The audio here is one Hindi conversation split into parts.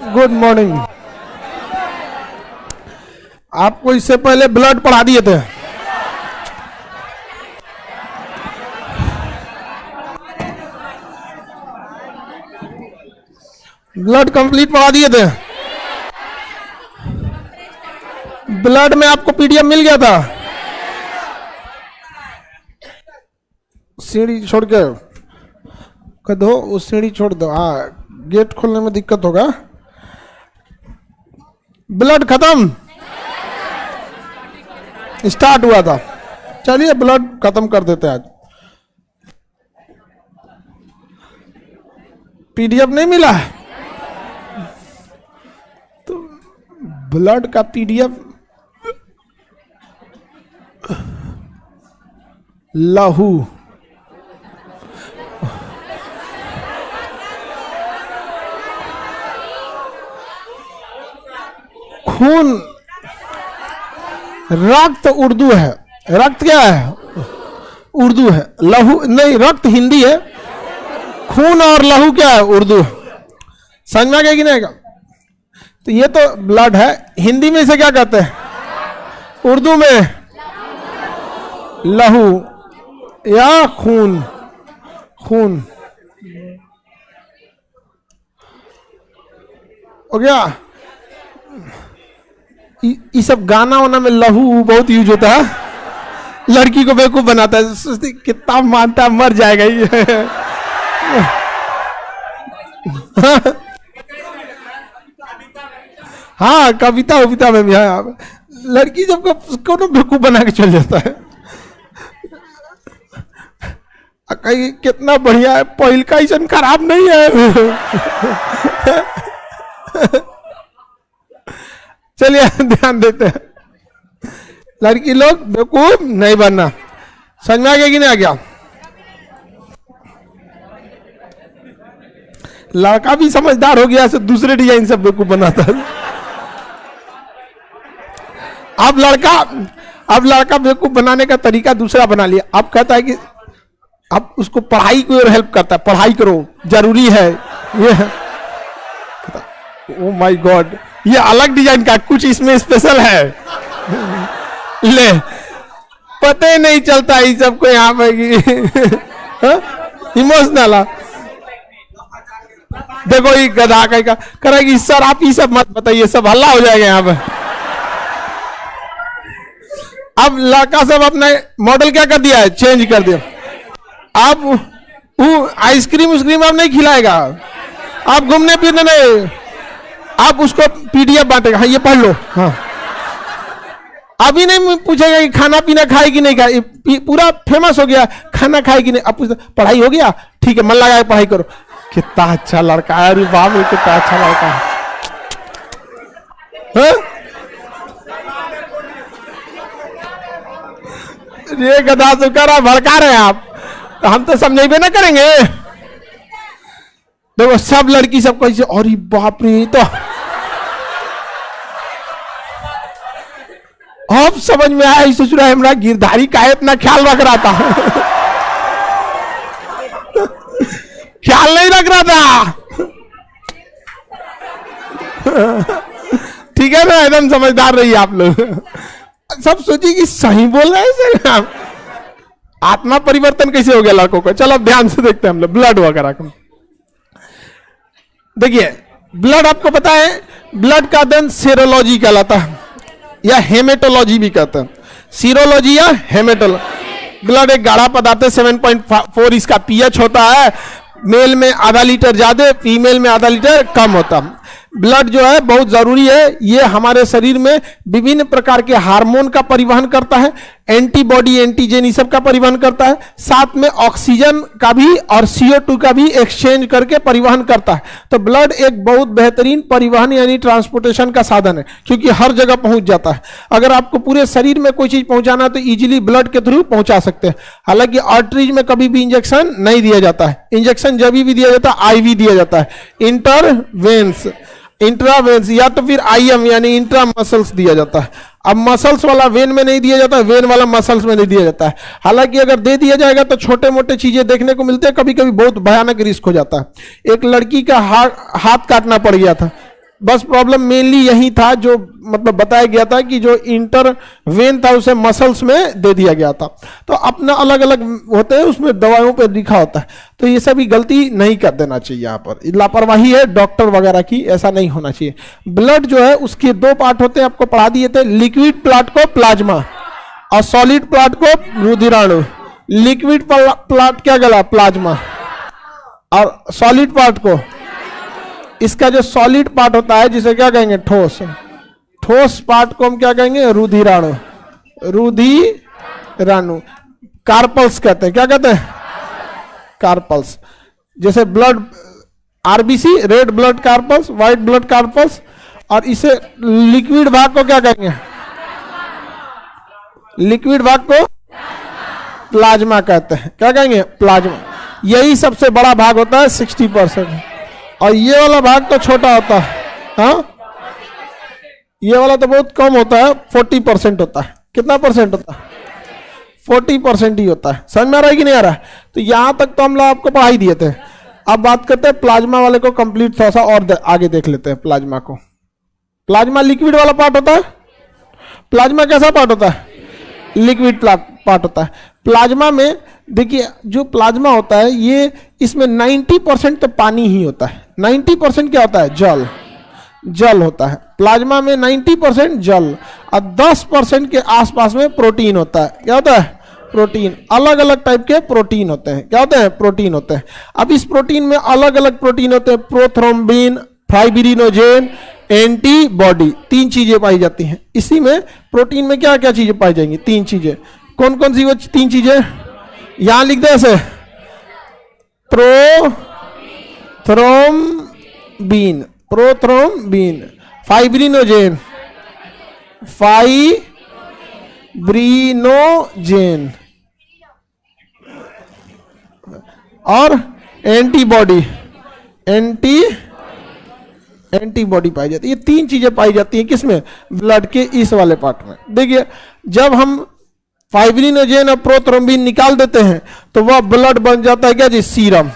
Good morning. आपको इससे पहले ब्लड पढ़ा दिए थे। ब्लड कंप्लीट पढ़ा दिए थे। ब्लड में आपको पीडीएफ मिल गया था। सीढ़ी छोड़ के कर दो, उस सीढ़ी छोड़ दो। हाँ, गेट खोलने में दिक्कत होगा। ब्लड खत्म, स्टार्ट हुआ था। चलिए ब्लड खत्म कर देते हैं आज। पीडीएफ नहीं मिला तो ब्लड का पीडीएफ लहू खून, रक्त उर्दू है। रक्त क्या है? उर्दू है। लहू नहीं, रक्त हिंदी है। खून और लहू क्या है? उर्दू। समझ में आ गया कि नहीं? तो ये तो ब्लड है। हिंदी में इसे क्या कहते हैं? उर्दू में लहू या खून। खून हो गया। ये सब गाना वाना में लहू बहुत यूज होता है। लड़की को बेवकूफ बनाता है, सोचती कितना मानता है, मर जाएगा ये। हाँ, कविता उविता में भी है। लड़की जब को बेवकूफ बना के चल जाता है। कहीं कितना बढ़िया है, पहल का ऐसा खराब नहीं है। चलिए ध्यान देते हैं। लड़की लोग बेवकूफ नहीं बनना। समझ में आ गया कि नहीं आ गया? लड़का भी समझदार हो गया, से दूसरे डिजाइन से बेवकूफ बनाता है। अब लड़का बेवकूफ बनाने का तरीका दूसरा बना लिया। अब कहता है कि अब उसको पढ़ाई की ओर हेल्प करता है, पढ़ाई करो, जरूरी है ये। ओ माय गॉड, ये अलग डिजाइन का कुछ इसमें स्पेशल है। ले, पता ही नहीं चलता ये सबको यहाँ पे। इमोशनल देखो, ये गधा का करेगी। सर आप ये सब मत बताइए, सब हल्ला हो जाएगा यहाँ पे। अब लड़का सब अपना मॉडल क्या कर दिया है? चेंज कर दिया। अब वो आइसक्रीम उस्क्रीम अब नहीं खिलाएगा। आप घूमने फिरने नहीं, आप उसको पीडीएफ बांटेगा। हाँ, ये पढ़ लो। हाँ, अभी नहीं पूछेगा कि खाना पीना खाएगी नहीं खाए। पूरा फेमस हो गया, खाना खाएगी नहीं। अब पूछता पढ़ाई हो गया? ठीक है, मन लगा के पढ़ाई करो। कितना अच्छा लड़का है। अरे बाप रे, कितना अच्छा लड़का है। ये गधा तो कर रहा, भड़का रहे हैं आप, तो हम तो समझेबे ना करेंगे। देखो सब लड़की सब कैसे, अरे बाप रे, तो अब समझ में आया। ससुरा हमारा गिरधारी का इतना ख्याल रख रहा था। ख्याल नहीं रख रहा था। ठीक है ना, एकदम समझदार रहिए आप लोग। सब सोचिए कि सही बोल रहे हैं। आत्मा परिवर्तन कैसे हो गया लड़कों का? चलो अब ध्यान से देखते हैं हम लोग ब्लड वगैरह का। देखिए, ब्लड आपको पता है, ब्लड का अध्ययन सेरोलॉजी कहलाता है या हेमेटोलॉजी भी कहते हैं। सीरोलॉजी या हेमेटोलॉजी। ब्लड एक गाढ़ा पदार्थ है, 7.4 इसका पीएच होता है। मेल में आधा लीटर ज्यादा, फीमेल में आधा लीटर कम होता है। ब्लड जो है बहुत जरूरी है। ये हमारे शरीर में विभिन्न प्रकार के हार्मोन का परिवहन करता है, एंटीबॉडी, एंटीजन, ये सब का परिवहन करता है। साथ में ऑक्सीजन का भी और CO2 का भी एक्सचेंज करके परिवहन करता है। तो ब्लड एक बहुत बेहतरीन परिवहन यानी ट्रांसपोर्टेशन का साधन है, क्योंकि हर जगह पहुंच जाता है। अगर आपको पूरे शरीर में कोई चीज पहुंचाना है तो इजीली ब्लड के थ्रू पहुंचा सकते हैं। हालांकि आर्टरीज में कभी भी इंजेक्शन नहीं दिया जाता है। इंजेक्शन जब भी दिया जाता है IV दिया जाता है, इंटरवेंस, इंट्रावेंस या तो फिर IM यानी इंट्रा मसल्स दिया जाता है। अब मसल्स वाला वेन में नहीं दिया जाता है, वेन वाला मसल्स में नहीं दिया जाता है। हालांकि अगर दे दिया जाएगा तो छोटे मोटे चीजें देखने को मिलते हैं, कभी कभी बहुत भयानक रिस्क हो जाता है। एक लड़की का हाथ काटना पड़ गया था, बस प्रॉब्लम मेनली यही था, जो मतलब बताया गया था कि जो इंटर वेन था उसे मसल्स में दे दिया गया था। तो अपना अलग अलग होते हैं, उसमें दवाइयों पे लिखा होता है, तो ये सभी गलती नहीं कर देना चाहिए। यहाँ पर लापरवाही है डॉक्टर वगैरह की, ऐसा नहीं होना चाहिए। ब्लड जो है उसके दो पार्ट होते हैं, आपको पढ़ा दिए थे, लिक्विड प्लाट को प्लाज्मा और सॉलिड प्लाट को रुधिराणु। लिक्विड प्लाट क्या गला प्लाज्मा, और सॉलिड पार्ट को, इसका जो सॉलिड पार्ट होता है जिसे क्या कहेंगे ठोस, ठोस पार्ट को हम क्या कहेंगे रुधिराणु, रुधिराणु। कार्पल्स कहते हैं, क्या कहते हैं कार्पल्स। जैसे blood RBC, red blood carpals, white blood carpals, और इसे लिक्विड भाग को क्या कहेंगे, लिक्विड भाग को प्लाज्मा कहते हैं, क्या कहेंगे प्लाज्मा। यही सबसे बड़ा भाग होता है 60%, और ये वाला भाग तो छोटा होता है, हाँ ये वाला तो बहुत कम होता है, 40% होता है। कितना परसेंट होता है, 40% ही होता है। समझ में आ रहा है कि नहीं आ रहा है? तो यहां तक तो हम लोग आपको पढ़ा ही दिए थे। अब बात करते हैं प्लाज्मा वाले को, कंप्लीट थोड़ा सा और आगे देख लेते हैं प्लाज्मा को। प्लाज्मा लिक्विड वाला पार्ट होता है। प्लाज्मा कैसा पार्ट होता है, लिक्विड पार्ट होता है। प्लाज्मा में देखिए जो प्लाज्मा होता है ये, इसमें 90% तो पानी ही होता है। 90% क्या होता है, जल, जल होता है प्लाज्मा में, 90% जल, और 10% के आसपास में प्रोटीन होता है। क्या होता है, प्रोटीन। अलग अलग टाइप के प्रोटीन होते हैं। क्या होते हैं, प्रोटीन होते हैं। अब इस प्रोटीन में अलग अलग प्रोटीन होते हैं, प्रोथ्रोम्बिन, फाइब्रिनोजेन, एंटीबॉडी, 3 चीजें पाई जाती हैं। इसी में प्रोटीन में क्या क्या चीजें पाई जाएंगी, 3 चीजें। कौन कौन सी वो 3 चीजें, यहां लिख दे ऐसे, प्रोथ्रोम्बिन, प्रोथ्रोम्बिन, फाइब्रिनोजेन, फाइब्रिनोजेन, और एंटीबॉडी, एंटीबॉडी पाई जाती है। ये 3 चीजें पाई जाती हैं किसमें, ब्लड के इस वाले पार्ट में। देखिए जब हम फाइब्रिनोजेन और प्रोथ्रोम्बिन निकाल देते हैं तो वह ब्लड बन जाता है क्या जी, सीरम।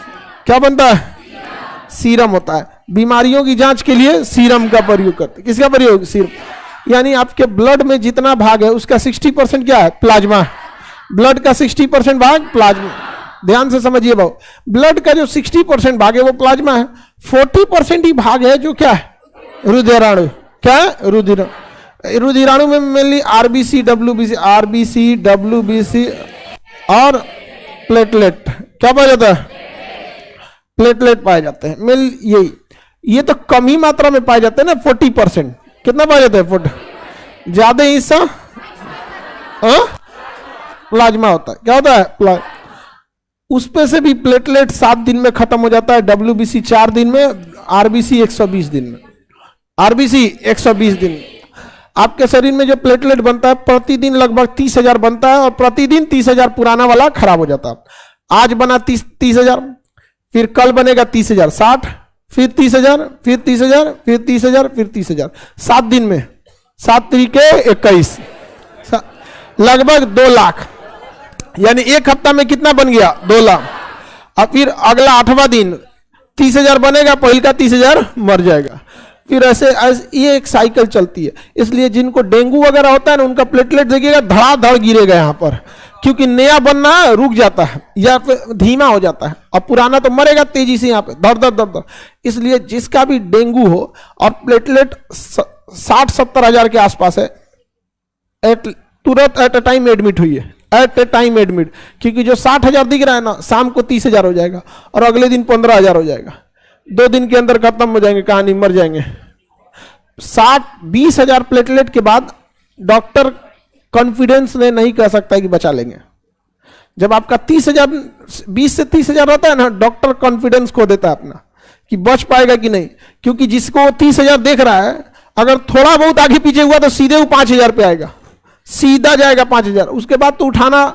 क्या बनता है, सीरम होता है। बीमारियों की जांच के लिए सीरम का प्रयोग करते हैं। किसका प्रयोग, सीरम। यानी आपके ब्लड में जितना भाग है उसका 60% क्या है, प्लाज्मा। ब्लड का 60% भाग प्लाज्मा। ध्यान से समझिए भाव, ब्लड का जो 60% भाग है वो प्लाज्मा है, 40% ही भाग है जो क्या है, रुधिराणु। क्या है, रुधिराणु। रुधिराणु में mainly RBC, WBC, RBC, WBC और प्लेटलेट। क्या पाया जाता है, प्लेटलेट पाए जाते हैं। मेन यही, ये तो कम ही मात्रा में पाए जाते हैं ना, 40%। कितना पाया जाता है, 40। ज्यादा हिस्सा प्लाज्मा होता है। क्या होता है, उस पे से भी प्लेटलेट 7 दिन में खत्म हो जाता है, डब्ल्यूबीसी 4 दिन में, आरबीसी 120 दिन में। आरबीसी 120 दिन। आपके शरीर में जो प्लेटलेट बनता है प्रतिदिन लगभग 30,000 बनता है, और प्रतिदिन 30,000 पुराना वाला खराब हो जाता है। आज बना 30,000, फिर कल बनेगा 30,000, 60, फिर 30,000, फिर 30,000, फिर 30,000, फिर 30,000। 7 दिन में 7 तरीके 21, लगभग 2 लाख। यानी एक हफ्ता में कितना बन गया, 2 लाख। अब फिर अगला 8वां दिन 30,000 बनेगा, पहले का 30,000 मर जाएगा। फिर ऐसे ये एक साइकिल चलती है। इसलिए जिनको डेंगू वगैरह होता है ना, उनका प्लेटलेट देखिएगा धड़ाधड़ गिरेगा यहाँ पर, क्योंकि नया बनना रुक जाता है या फिर धीमा हो जाता है, और पुराना तो मरेगा तेजी से यहाँ पे, धड़ धड़ धड़ धड़। इसलिए जिसका भी डेंगू हो और प्लेटलेट 60-70 हजार के आसपास है, तुरंत एट अ टाइम एडमिट हुई है, एट ए टाइम एडमिट। क्योंकि जो 60,000 दिख रहा है ना, शाम को 30,000 हो जाएगा, और अगले दिन 15,000 हो जाएगा। 2 दिन के अंदर खत्म हो जाएंगे, कहानी, मर जाएंगे। 20,000 प्लेटलेट के बाद डॉक्टर कॉन्फिडेंस ने नहीं कह सकता है कि बचा लेंगे। जब आपका 30,000, 20 से 30,000 होता है ना, डॉक्टर कॉन्फिडेंस खो देता है अपना कि बच पाएगा कि नहीं। क्योंकि जिसको 30,000 देख रहा है, अगर थोड़ा बहुत आगे पीछे हुआ तो सीधे वो 5,000 पे आएगा, सीधा जाएगा 5,000। उसके बाद तो उठाना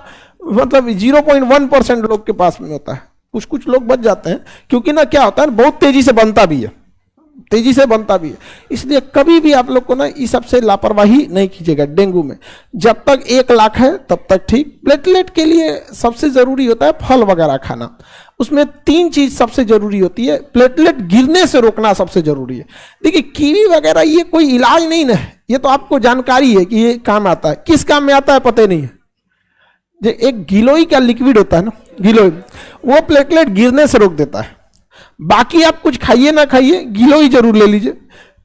मतलब 0.1% लोग के पास में होता है। कुछ लोग बच जाते हैं, क्योंकि ना क्या होता है, बहुत तेजी से बनता भी है, तेजी से बनता भी है। इसलिए कभी भी आप लोग को ना इस सबसे लापरवाही नहीं कीजिएगा डेंगू में। जब तक 1 लाख है तब तक ठीक। प्लेटलेट के लिए सबसे जरूरी होता है फल वगैरह खाना, उसमें 3 चीज सबसे जरूरी होती है। प्लेटलेट गिरने से रोकना सबसे जरूरी है। देखिए कीवी वगैरह ये कोई इलाज नहीं ना है, ये तो आपको जानकारी है कि ये काम आता है। किस काम में आता है पता ही नहीं है। जो एक गिलोई का लिक्विड होता है ना, गिलोई, वो प्लेटलेट गिरने से रोक देता है। बाकी आप कुछ खाइए ना खाइए, गिलोई जरूर ले लीजिए,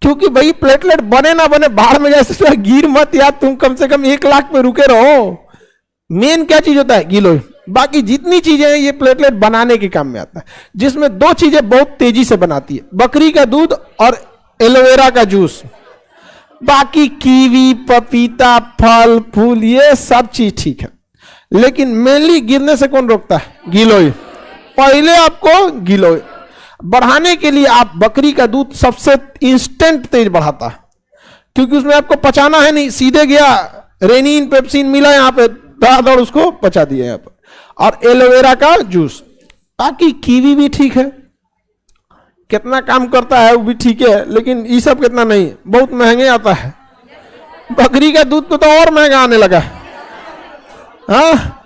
क्योंकि भाई प्लेटलेट बने ना बने बाहर में जाए, गिर मत यार, तुम कम से कम 1 लाख पे रुके रहो। मेन क्या चीज होता है? गिलोई। बाकी जितनी चीजें हैं ये प्लेटलेट बनाने के काम में आता है, जिसमें 2 चीजें बहुत तेजी से बनाती है, बकरी का दूध और एलोवेरा का जूस। बाकी कीवी, पपीता, फल फूल ये सब चीज ठीक है, लेकिन मेनली गिरने से कौन रोकता है? गिलोई। पहले आपको गिलोई बढ़ाने के लिए आप बकरी का दूध सबसे इंस्टेंट तेज बढ़ाता है, क्योंकि उसमें आपको पचाना है नहीं, सीधे गया रेनिन पेप्सिन मिला यहाँ पे, दौड़ उसको पचा दिया यहाँ पे। और एलोवेरा का जूस। बाकी कीवी भी ठीक है, कितना काम करता है वो भी ठीक है, लेकिन ये सब कितना नहीं, बहुत महंगे आता है। बकरी का दूध तो और महंगा आने लगा है। हाँ,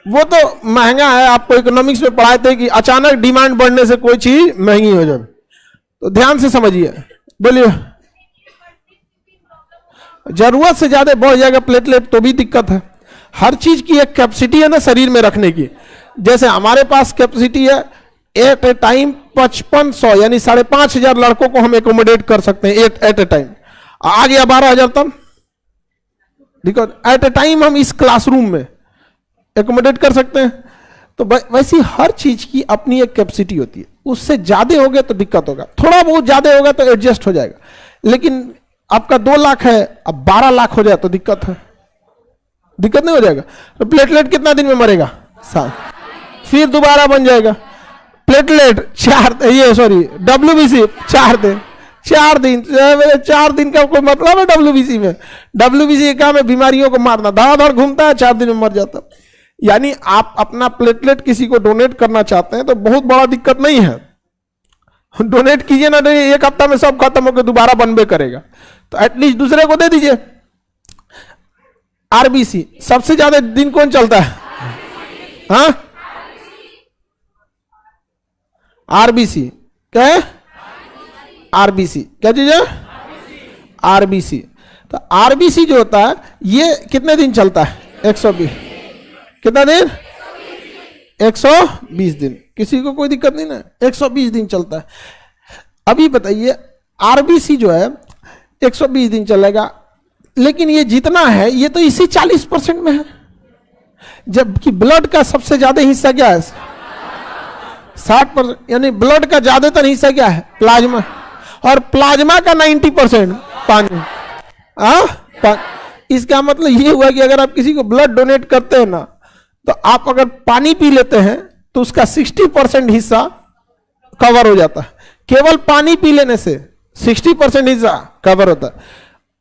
वो तो महंगा है। आपको इकोनॉमिक्स में पढ़ाए थे कि अचानक डिमांड बढ़ने से कोई चीज महंगी हो जाए, तो ध्यान से समझिए। बोलिए, जरूरत से ज्यादा बढ़ जाएगा प्लेटलेट तो भी दिक्कत है। हर चीज की एक कैपेसिटी है ना शरीर में रखने की। जैसे हमारे पास कैपेसिटी है एट ए टाइम 5500 यानी 5,500 लड़कों को हम एकोमोडेट कर सकते हैं एट ए टाइम। आ गया 12,000 तब, देखो एट ए टाइम हम इस क्लासरूम में एकोमोडेट कर सकते हैं। तो वैसी हर चीज की अपनी एक कैपेसिटी होती है। उससे ज्यादा हो गया तो दिक्कत होगा, थोड़ा बहुत ज्यादा होगा तो एडजस्ट हो जाएगा। लेकिन आपका 2 लाख है, अब 12 लाख हो जाए तो दिक्कत है, दिक्कत नहीं हो जाएगा। तो प्लेटलेट कितना दिन में मरेगा? 7, फिर दोबारा बन जाएगा। प्लेटलेट 4 WBC 4 दिन 4 दिन का कोई मतलब है WBC में? WBC का काम है बीमारियों को मारना, धाड़ घूमता है, 4 दिन में मर जाता। यानी आप अपना प्लेटलेट किसी को डोनेट करना चाहते हैं तो बहुत बड़ा दिक्कत नहीं है, डोनेट कीजिए ना, 1 हफ्ता में सब खत्म होकर दोबारा बनबे करेगा, तो एटलीस्ट दूसरे को दे दीजिए। आरबीसी सबसे ज्यादा दिन कौन चलता है? हाँ, आरबीसी क्या है? आरबीसी क्या चीज है? आरबीसी। तो आरबीसी जो होता है ये कितने दिन चलता है? 120। कितना दिन? 120 दिन। किसी को कोई दिक्कत नहीं ना, 120 दिन चलता है। अभी बताइए आरबीसी जो है 120 दिन चलेगा, लेकिन ये जितना है ये तो इसी 40% में है, जबकि ब्लड का सबसे ज्यादा हिस्सा क्या है? 60%। यानी ब्लड का ज्यादातर हिस्सा क्या है? प्लाज्मा। और प्लाज्मा का 90% पानी। इसका मतलब ये हुआ कि अगर आप किसी को ब्लड डोनेट करते हैं ना, तो आप अगर पानी पी लेते हैं तो उसका 60% हिस्सा कवर हो जाता है। केवल पानी पी लेने से 60% हिस्सा कवर होता है।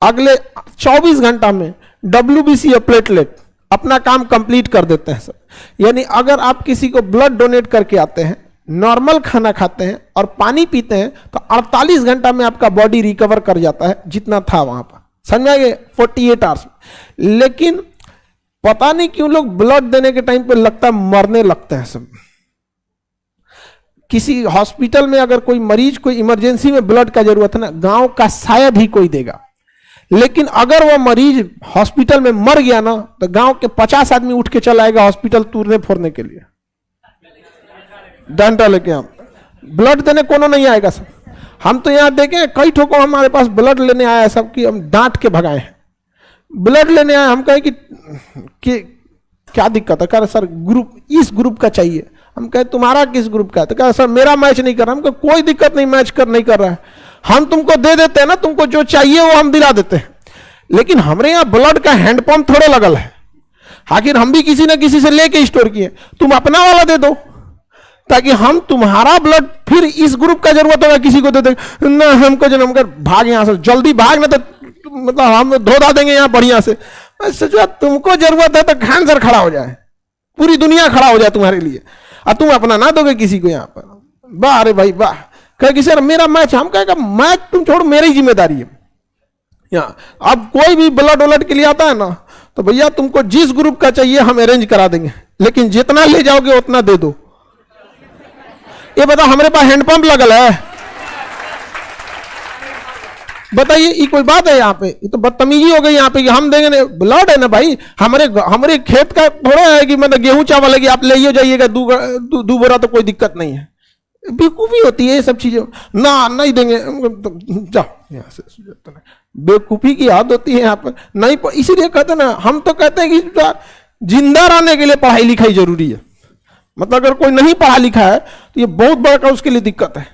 अगले 24 घंटा में WBC या प्लेटलेट अपना काम कंप्लीट कर देते हैं सर। यानी अगर आप किसी को ब्लड डोनेट करके आते हैं, नॉर्मल खाना खाते हैं और पानी पीते हैं, तो 48 घंटा में आपका बॉडी रिकवर कर जाता है जितना था वहां पर। समझ में आ गया? 48 आवर्स। लेकिन पता नहीं क्यों लोग ब्लड देने के टाइम पे लगता है मरने लगते हैं सब। किसी हॉस्पिटल में अगर कोई मरीज को इमरजेंसी में ब्लड का जरूरत है ना, गांव का शायद ही कोई देगा। लेकिन अगर वो मरीज हॉस्पिटल में मर गया ना, तो गांव के 50 आदमी उठ के चला आएगा हॉस्पिटल तूरने फोड़ने के लिए, डंडा लेके। हम ब्लड देने कोनो नहीं आएगा सब। हम तो यहां देखे कई ठोको हमारे पास ब्लड लेने आया है सब, की हम डांट के भगाए हैं। ब्लड लेने आए, हम कहे कि क्या दिक्कत है? कह रहे सर ग्रुप, इस ग्रुप का चाहिए। हम कहे तुम्हारा किस ग्रुप का है? तो कह सर मेरा मैच नहीं कर रहा। हमको कोई दिक्कत नहीं, मैच नहीं कर रहा है, हम तुमको दे देते हैं ना, तुमको जो चाहिए वो हम दिला देते हैं। लेकिन हमारे यहाँ ब्लड का हैंडपंप थोड़े लगल है, आखिर हम भी किसी ना किसी से लेके स्टोर किए। तुम अपना वाला दे दो, ताकि हम तुम्हारा ब्लड फिर इस ग्रुप का जरूरत होगा किसी को दे दे ना, हमको जन्म कर भाग यहाँ से, जल्दी भाग, ना तो मतलब हम धोधा देंगे यहाँ बढ़िया से। सोचो तुमको जरूरत है तो कैंसर खड़ा हो जाए, पूरी दुनिया खड़ा हो जाए तुम्हारे लिए, और तुम अपना ना दोगे किसी को यहाँ पर। वाह अरे भाई वाह। कहे कि सर मेरा मैच, हम कहेगा मैच तुम छोड़ो, मेरी जिम्मेदारी है यहाँ। अब कोई भी ब्लड वलड के लिए आता है ना, तो भैया तुमको जिस ग्रुप का चाहिए हम अरेंज करा देंगे, लेकिन जितना ले जाओगे उतना दे दो। ये बताओ हमारे पास हैंडपंप लगल है? बताइए, ये कोई बात है? यहाँ पे ये तो बदतमीजी हो गई यहाँ पे कि हम देंगे। ब्लड है ना भाई, हमारे खेत का थोड़ा है कि मतलब गेहूं चावल है कि आप ले जाइएगा दू बोरा तो कोई दिक्कत नहीं है। बेवकूफी होती है ये सब चीजें। ना नहीं देंगे, जाओ यहाँ से। बेवकूफी की याद होती है यहाँ पर नहीं। इसीलिए कहते ना, हम तो कहते हैं कि जिंदा रहने के लिए पढ़ाई लिखाई जरूरी है। मतलब अगर कोई नहीं पढ़ा लिखा है तो ये बहुत बड़ा उसके लिए दिक्कत है।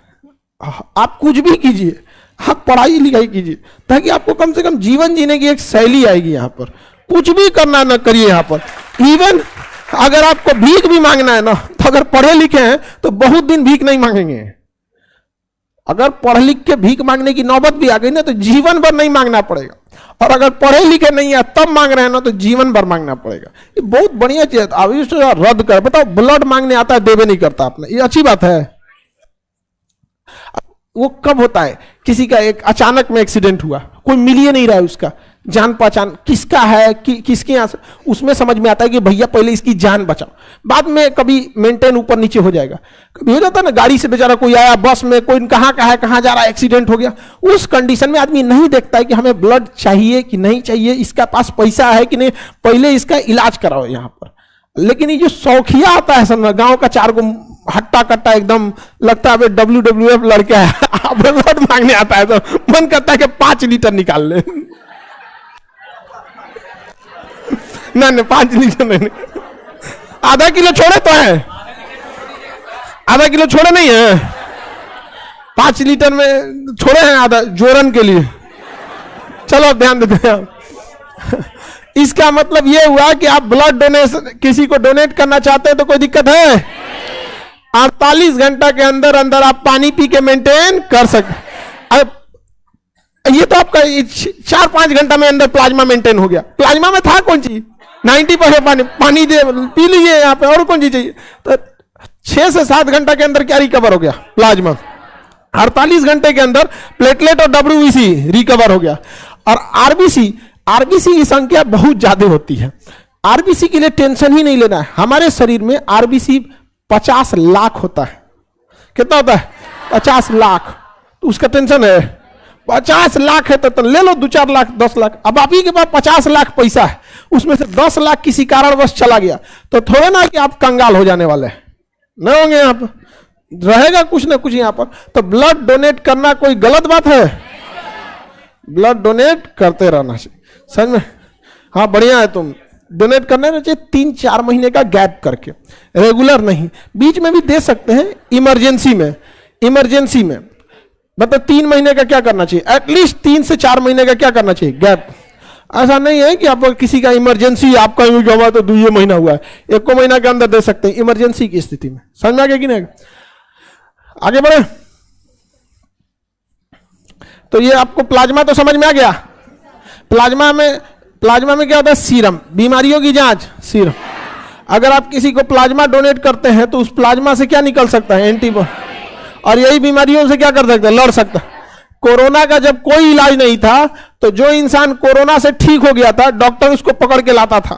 आप कुछ भी कीजिए, आप पढ़ाई लिखाई कीजिए, ताकि आपको कम से कम जीवन जीने की एक शैली आएगी। यहाँ पर कुछ भी करना ना करिए। यहाँ पर इवन अगर आपको भीख भी मांगना है ना, तो अगर पढ़े लिखे हैं तो बहुत दिन भीख नहीं मांगेंगे। अगर पढ़ लिख के भीख मांगने की नौबत भी आ गई ना, तो जीवन भर नहीं मांगना पड़ेगा। और अगर पढ़े लिखे नहीं है तब मांग रहे हैं ना, तो जीवन भर मांगना पड़ेगा। ये बहुत बढ़िया चीज है। अब इसको रद्द कर। बताओ, ब्लड मांगने आता है, देवे नहीं करता आपने, ये अच्छी बात है? वो कब होता है? किसी का एक अचानक में एक्सीडेंट हुआ, कोई मिल ही नहीं रहा है, उसका जान पहचान किसका है किसके यहाँ से, उसमें समझ में आता है कि भैया पहले इसकी जान बचाओ। बाद में कभी मेंटेन ऊपर नीचे हो जाएगा। कभी हो जाता है ना, गाड़ी से बेचारा कोई आया, बस में कोई कहाँ का है, कहाँ जा रहा है, एक्सीडेंट हो गया। उस कंडीशन में आदमी नहीं देखता है कि हमें ब्लड चाहिए कि नहीं चाहिए, इसका पास पैसा है कि नहीं, पहले इसका इलाज कराओ यहाँ पर। लेकिन ये जो शौकिया आता है समझ, गांव का 4 गो हट्टा कट्टा एकदम लगता है WWF लड़का है, ब्लड मांगने आता है तो मन करता है कि 5 लीटर निकाल ले। नहीं 5 लीटर नहीं, आधा किलो छोड़े तो है, आधा किलो छोड़े नहीं है, 5 लीटर में छोड़े हैं आधा, जोरन के लिए। चलो ध्यान देते हैं। इसका मतलब ये हुआ कि आप ब्लड डोनेशन किसी को डोनेट करना चाहते हैं तो कोई दिक्कत है? 48 घंटा के अंदर अंदर आप पानी पी के मेंटेन कर सकते। अब ये तो आपका 4-5 घंटा में अंदर प्लाज्मा मेंटेन हो गया। प्लाज्मा में था कौन चीज? 90% पानी दे पी लीजिए यहाँ पे, और कौन चीज चाहिए? तो 6 से 7 घंटा के अंदर क्या रिकवर हो गया? प्लाज्मा। 48 घंटे के अंदर प्लेटलेट और WBC रिकवर हो गया। और आरबीसी की संख्या बहुत ज्यादा होती है। आरबीसी के लिए टेंशन ही नहीं लेना है। हमारे शरीर में आरबीसी 50 लाख होता है। कितना होता है? 50 लाख। तो उसका टेंशन है? 50 लाख है तो ले लो 2-4 लाख 10 लाख। अब आप ही के पास 50 लाख पैसा है, उसमें से 10 लाख किसी कारणवश चला गया तो थोड़ा ना कि आप कंगाल हो जाने वाले हैं, नहीं होंगे। यहाँ पर रहेगा कुछ ना कुछ यहाँ पर। तो ब्लड डोनेट करना कोई गलत बात है? ब्लड डोनेट करते रहना चाहिए, समझ में? हाँ बढ़िया है। तुम डोनेट करना चाहिए 3-4 महीने का गैप करके, रेगुलर नहीं। बीच में भी दे सकते हैं इमरजेंसी में। मतलब 3 महीने का क्या करना चाहिए? एटलीस्ट 3 से 4 महीने का क्या करना चाहिए? गैप। ऐसा नहीं है कि आप किसी का इमरजेंसी आपका हुआ तो 2 महीना हुआ है, 1 महीना के अंदर दे सकते हैं इमरजेंसी की स्थिति में। समझ में आ गया कि नहीं? आगे बढ़े। तो ये आपको प्लाज्मा तो समझ में आ गया। प्लाज्मा में क्या होता है? सीरम, बीमारियों की जांच, सीरम। अगर आप किसी को प्लाज्मा डोनेट करते हैं तो उस प्लाज्मा से क्या निकल सकता है? एंटीबॉडी। और यही बीमारियों से क्या कर सकता है? लड़ सकता है। कोरोना का जब कोई इलाज नहीं था तो जो इंसान कोरोना से ठीक हो गया था, डॉक्टर उसको पकड़ के लाता था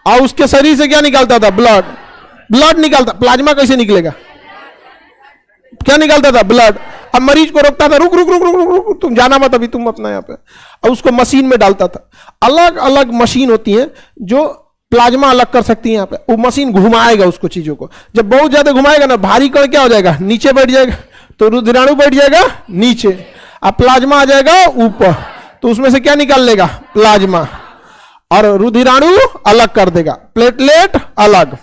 और उसके शरीर से क्या निकलता था? ब्लड निकलता। प्लाज्मा कैसे निकलेगा? क्या निकलता था? ब्लड। अब मरीज को रोकता था, रुक रुक रुक रुक रुक रुक, तुम जाना मत अभी, तुम अपना यहाँ पे। अब उसको मशीन में डालता था। अलग अलग मशीन होती है जो प्लाज्मा अलग कर सकती है। यहाँ पे वो मशीन घुमाएगा उसको, चीजों को। जब बहुत ज्यादा घुमाएगा ना, भारी कण क्या हो जाएगा? नीचे बैठ जाएगा, तो रुधिराणु बैठ जाएगा नीचे, अब प्लाज्मा आ जाएगा ऊपर, तो उसमें से क्या निकाल लेगा? प्लाज्मा। और रुधिराणु अलग कर देगा, प्लेटलेट अलग,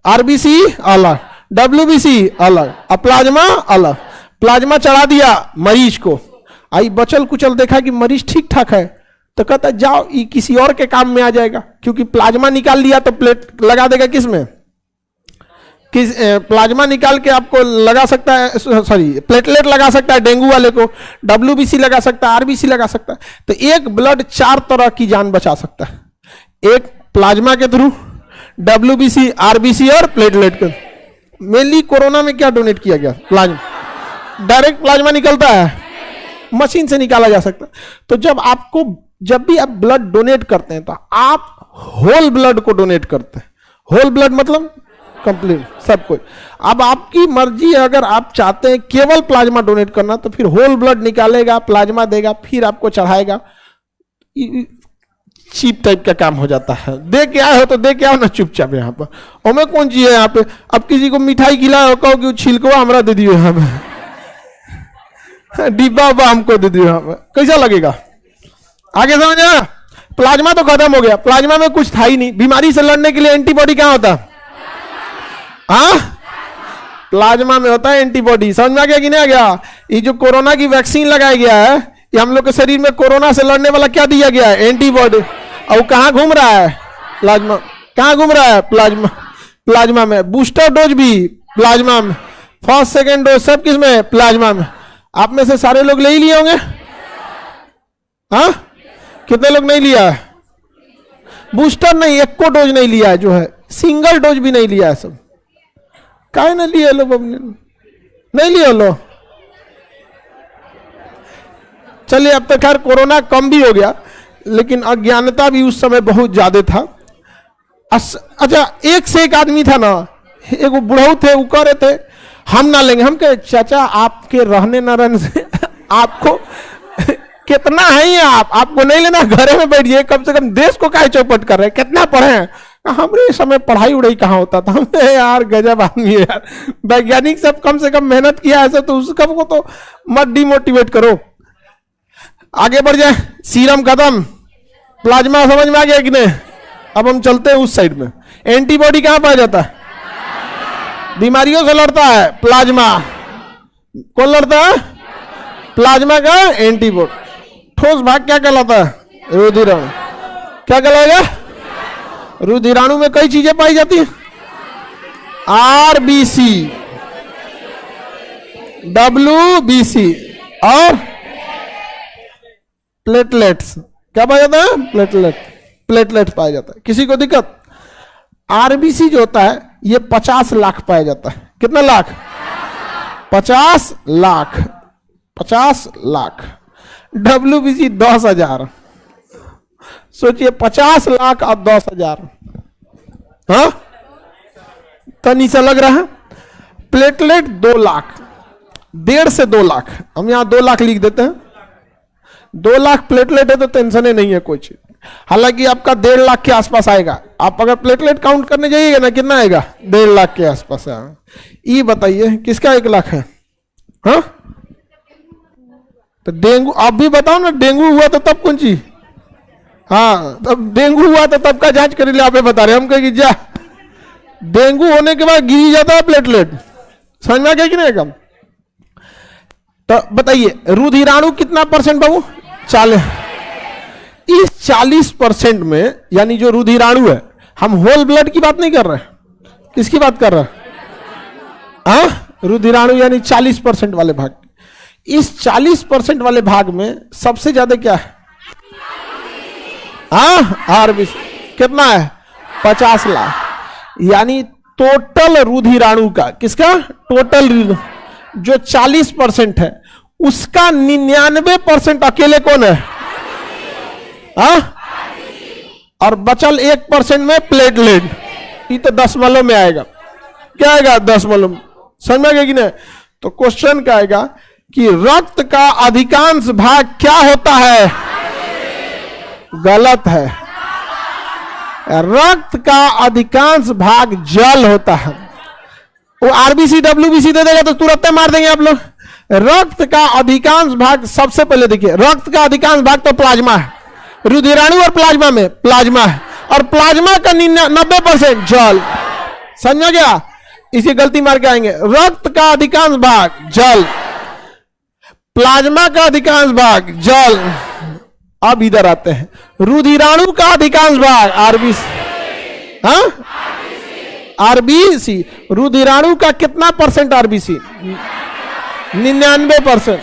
आरबीसी अलग, WBC अलग, और प्लाज्मा अलग। प्लाज्मा चढ़ा दिया मरीज को, आई बचल कुचल देखा कि मरीज ठीक ठाक है, तो कहता जाओ ये किसी और के काम में आ जाएगा, क्योंकि प्लाज्मा निकाल लिया तो प्लेट लगा देगा किसमें? प्लाज्मा निकाल के आपको लगा सकता है, सॉरी प्लेटलेट लगा सकता है डेंगू वाले को, WBC लगा सकता है, आरबीसी लगा सकता है। तो एक ब्लड 4 तरह की जान बचा सकता है। एक प्लाज्मा के थ्रू, WBC, आरबीसी और प्लेटलेट के। मेनली कोरोना में क्या डोनेट किया गया? प्लाज्मा। डायरेक्ट प्लाज्मा निकलता है? मशीन से निकाला जा सकता है। तो जब भी आप ब्लड डोनेट करते हैं तो आप होल ब्लड को डोनेट करते हैं। होल ब्लड मतलब कंप्लीट सब कुछ। अब आपकी मर्जी है, अगर आप चाहते हैं केवल प्लाज्मा डोनेट करना तो फिर होल ब्लड निकालेगा, प्लाज्मा देगा, फिर आपको चढ़ाएगा। चीप टाइप का काम हो जाता है। दे के आए हो तो दे के आओ ना चुपचाप यहाँ पर। और मैं कौन चीज है यहाँ पे? अब किसी को मिठाई खिलाओ, कहो कि छिलको हमरा दे दियो यहाँ पे, डिब्बा उब्बा हमको दे दियो यहाँ पे, कैसा लगेगा? आगे समझ आया? प्लाज्मा तो खत्म हो गया, प्लाज्मा में कुछ था ही नहीं। बीमारी से लड़ने के लिए एंटीबॉडी क्या होता है? हाँ, प्लाज्मा में होता है एंटीबॉडी। समझ में आ गया कि नहीं आ गया? ये जो कोरोना की वैक्सीन लगाया गया है, ये हम लोग के शरीर में कोरोना से लड़ने वाला क्या दिया गया है? एंटीबॉडी। और कहाँ घूम रहा है? प्लाज्मा। कहाँ घूम रहा है? प्लाज्मा। प्लाज्मा में। बूस्टर डोज भी प्लाज्मा में, फर्स्ट सेकेंड डोज सब किस में? प्लाज्मा में। आप में से सारे लोग ले ही लिए होंगे? हाँ, कितने लोग नहीं लिया है? बूस्टर नहीं, एक को डोज नहीं लिया है, जो है सिंगल डोज भी नहीं लिया है सब। काहे ना लिए लो? नहीं लिए लो। चलिए, अब तक खैर कोरोना कम भी हो गया, लेकिन अज्ञानता भी उस समय बहुत ज्यादा था। अच्छा, एक से एक आदमी था ना, एक बुढ़ऊ थे, वो कह रहे थे हम ना लेंगे। हम कहे चाचा आपके रहने न रहने से आपको कितना है ये, आपको नहीं लेना, घरे में बैठिए, कम से कम देश को काहे चौपट कर रहे हैं, कितना पढ़े हैं? हमारे समय पढ़ाई उड़ाई कहाँ होता था? हमने यार गजब आदमी है यार, वैज्ञानिक सब कम से कम मेहनत किया है, तो उसको तो मत डिमोटिवेट करो, आगे बढ़ जाए। सीरम खत्म, प्लाज्मा समझ में आ गया कि नहीं? अब हम चलते हैं उस साइड में। एंटीबॉडी कहां पाया जाता है? बीमारियों से लड़ता है प्लाज्मा। कौन लड़ता है? प्लाज्मा का एंटीबॉडी। ठोस भाग क्या कहलाता है? रुधिराणु। क्या कहलाएगा? रुधिराणु में कई चीजें पाई जाती हैं? आरबीसी, डब्ल्यूबीसी और प्लेटलेट्स। क्या पाया जाता है? प्लेटलेट्स पाया जाता है। किसी को दिक्कत? आरबीसी जो होता है ये 50 लाख पाया जाता है। कितना लाख? 50 लाख। 50 लाख। डब्ल्यूबीसी 10,000। सोचिए 50 लाख और 10,000। हाँ, तनी सा लग रहा है। प्लेटलेट 2 लाख, 1.5 से 2 लाख। हम यहां 2 लाख लिख देते हैं। 2 लाख प्लेटलेट है तो टेंशन ही नहीं है कोई चीज। हालांकि आपका 1.5 लाख के आसपास आएगा। आप अगर प्लेटलेट काउंट करने जाइएगा ना, कितना आएगा? 1.5 लाख के आसपास है। ये बताइए किसका 1 लाख है? हाँ, तो डेंगू आप भी बताओ ना। डेंगू हुआ तो तब कौन चीज? हाँ, तब डेंगू हुआ तो तब का जांच कर लिया। आप बता रहे, हम कहेंगे जा डेंगू होने के बाद गिरी जाता है प्लेटलेट। समझ में आ गया कि नहीं? कम तो बताइए रुधिराणु कितना परसेंट बाबू? 40। इस 40% में, यानी जो रुधिराणु है, हम होल ब्लड की बात नहीं कर रहे हैं। किसकी बात कर रहे हैं? हाँ, रुधिराणु यानी 40% वाले भाग। इस 40% वाले भाग में सबसे ज्यादा क्या है? हाँ, आरबीसी। कितना है? 50 लाख। यानी टोटल रुधिराणु का, किसका? टोटल जो 40% है उसका 99% अकेले कौन है? हाँ, और बचल 1% में प्लेटलेट। ये तो 10 मलों में आएगा। क्या आएगा? 10 मलों में। समझ में आ गया कि नहीं? तो क्वेश्चन क्या आएगा कि रक्त का अधिकांश भाग क्या होता है? गलत है। रक्त का अधिकांश भाग जल होता है। वो आरबीसी डब्ल्यूबीसी दे देगा तो तुरंत मार देंगे आप लोग। रक्त का अधिकांश भाग, सबसे पहले देखिए, रक्त का अधिकांश भाग तो प्लाज्मा है। रुधिराणु और प्लाज्मा में प्लाज्मा है, और प्लाज्मा का 90% जल। समझ गया? इसी गलती मार के आएंगे। रक्त का अधिकांश भाग जल, प्लाज्मा का अधिकांश भाग जल। अब इधर आते हैं, रुधिराणु का अधिकांश भाग आरबीसी। हाँ, आरबीसी। रुधिराणु का कितना परसेंट आरबीसी? 99%।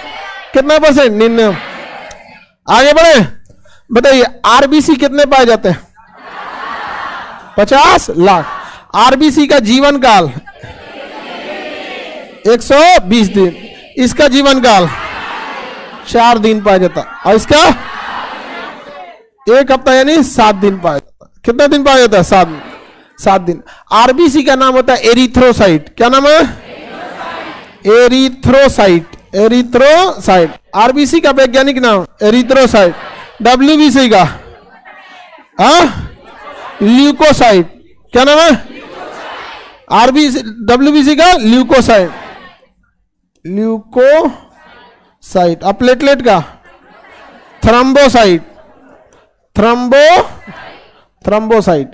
कितना परसेंट? 99। आगे बढ़े, बताइए आरबीसी कितने पाए जाते हैं? 50 लाख। आरबीसी का जीवन काल 120 दिन। इसका जीवन काल 4 दिन पाया जाता, और इसका 1 हफ्ता यानी 7 दिन पाया जाता। कितना दिन पाया जाता है? 7 दिन। 7 दिन। आरबीसी का नाम होता है एरिथ्रोसाइट। क्या नाम है? एरिथ्रोसाइट। एरिथ्रोसाइट आरबीसी का वैज्ञानिक नाम एरिथ्रोसाइट। डब्ल्यूबीसी का ल्यूकोसाइट। क्या नाम है? आरबीसी डब्ल्यूबीसी का ल्यूकोसाइट। ल्यूकोसाइट। अब प्लेटलेट का थ्रम्बोसाइट। थ्रम्बोसाइट।